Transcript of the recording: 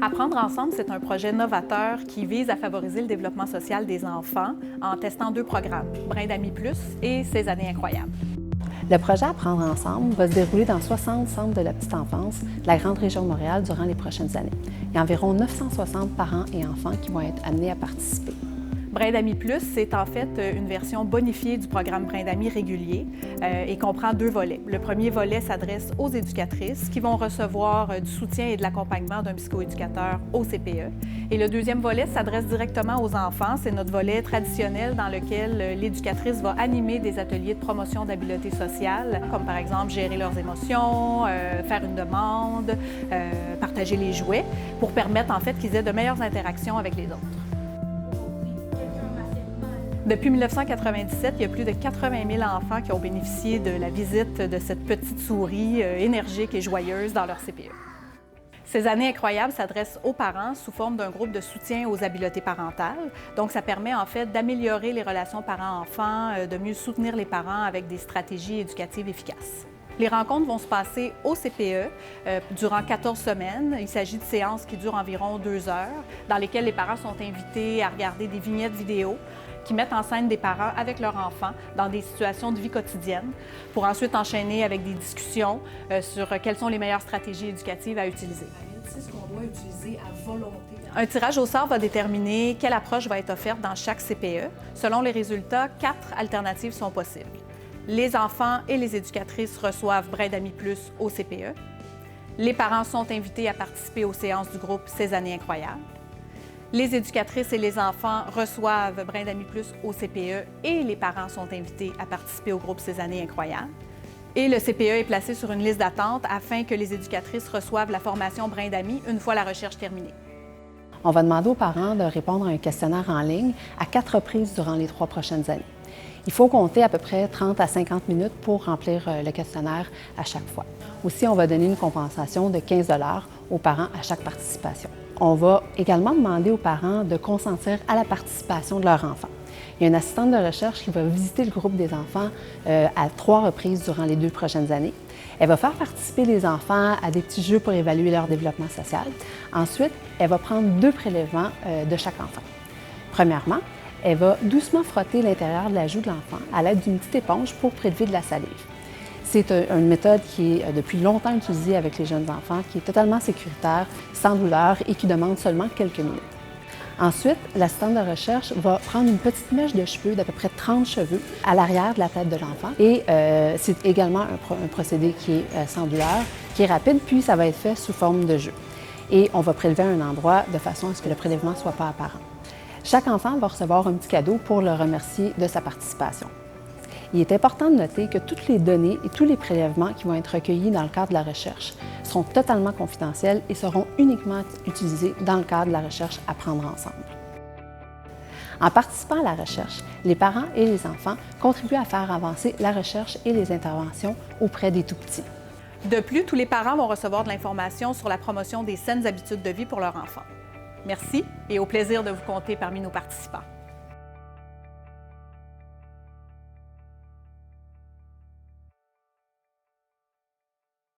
Apprendre ensemble, c'est un projet novateur qui vise à favoriser le développement social des enfants en testant 2 programmes, Brin d'Amis Plus et Ces années incroyables. Le projet Apprendre ensemble va se dérouler dans 60 centres de la petite enfance de la grande région de Montréal durant les prochaines années. Il y a environ 960 parents et enfants qui vont être amenés à participer. Brin d'Amis Plus, c'est en fait une version bonifiée du programme Brin d'Amis régulier et comprend 2 volets. Le premier volet s'adresse aux éducatrices qui vont recevoir du soutien et de l'accompagnement d'un psychoéducateur au CPE. Et le deuxième volet s'adresse directement aux enfants. C'est notre volet traditionnel dans lequel l'éducatrice va animer des ateliers de promotion d'habileté sociale, comme par exemple gérer leurs émotions, faire une demande, partager les jouets, pour permettre en fait qu'ils aient de meilleures interactions avec les autres. Depuis 1997, il y a plus de 80 000 enfants qui ont bénéficié de la visite de cette petite souris énergique et joyeuse dans leur CPE. Ces années incroyables s'adressent aux parents sous forme d'un groupe de soutien aux habiletés parentales. Donc, ça permet en fait d'améliorer les relations parents-enfants, de mieux soutenir les parents avec des stratégies éducatives efficaces. Les rencontres vont se passer au CPE durant 14 semaines. Il s'agit de séances qui durent environ 2 heures, dans lesquelles les parents sont invités à regarder des vignettes vidéo qui mettent en scène des parents avec leurs enfants dans des situations de vie quotidienne, pour ensuite enchaîner avec des discussions sur quelles sont les meilleures stratégies éducatives à utiliser. C'est ce qu'on doit utiliser à volonté. Un tirage au sort va déterminer quelle approche va être offerte dans chaque CPE. Selon les résultats, 4 alternatives sont possibles. Les enfants et les éducatrices reçoivent Brin d'Amis Plus au CPE. Les parents sont invités à participer aux séances du groupe Ces années incroyables. Les éducatrices et les enfants reçoivent Brin d'Amis Plus au CPE et les parents sont invités à participer au groupe Ces années incroyables. Et le CPE est placé sur une liste d'attente afin que les éducatrices reçoivent la formation Brin d'Amis une fois la recherche terminée. On va demander aux parents de répondre à un questionnaire en ligne à 4 reprises durant les 3 prochaines années. Il faut compter à peu près 30 à 50 minutes pour remplir le questionnaire à chaque fois. Aussi, on va donner une compensation de 15 $ aux parents à chaque participation. On va également demander aux parents de consentir à la participation de leur enfant. Il y a une assistante de recherche qui va visiter le groupe des enfants à 3 reprises durant les 2 prochaines années. Elle va faire participer les enfants à des petits jeux pour évaluer leur développement social. Ensuite, elle va prendre 2 prélèvements de chaque enfant. Premièrement, elle va doucement frotter l'intérieur de la joue de l'enfant à l'aide d'une petite éponge pour prélever de la salive. C'est une méthode qui est depuis longtemps utilisée avec les jeunes enfants, qui est totalement sécuritaire, sans douleur et qui demande seulement quelques minutes. Ensuite, l'assistante de recherche va prendre une petite mèche de cheveux d'à peu près 30 cheveux à l'arrière de la tête de l'enfant. Et c'est également un procédé qui est sans douleur, qui est rapide, puis ça va être fait sous forme de jeu. Et on va prélever un endroit de façon à ce que le prélèvement ne soit pas apparent. Chaque enfant va recevoir un petit cadeau pour le remercier de sa participation. Il est important de noter que toutes les données et tous les prélèvements qui vont être recueillis dans le cadre de la recherche sont totalement confidentiels et seront uniquement utilisés dans le cadre de la recherche Apprendre ensemble. En participant à la recherche, les parents et les enfants contribuent à faire avancer la recherche et les interventions auprès des tout-petits. De plus, tous les parents vont recevoir de l'information sur la promotion des saines habitudes de vie pour leurs enfants. Merci et au plaisir de vous compter parmi nos participants.